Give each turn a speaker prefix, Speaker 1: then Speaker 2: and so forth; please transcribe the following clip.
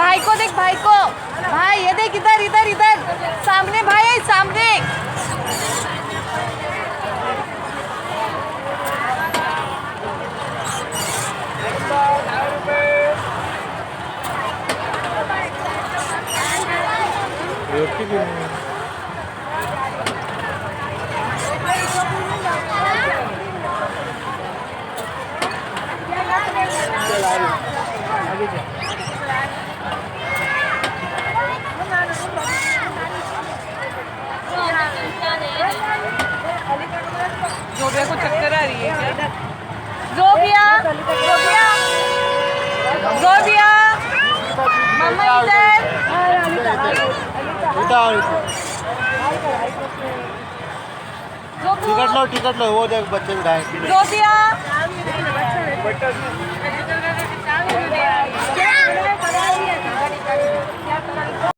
Speaker 1: भाई को देख, भाई को। भाई ये देख, इधर इधर इधर सामने भाई है, सामने। जोबिया को चक्कर आ रही है क्या? जोबिया, जोबिया, जोबिया, मम्मा इधर।
Speaker 2: टिकट लो, टिकट लो, वो देख बच्चे बिठाए।
Speaker 1: जोबिया।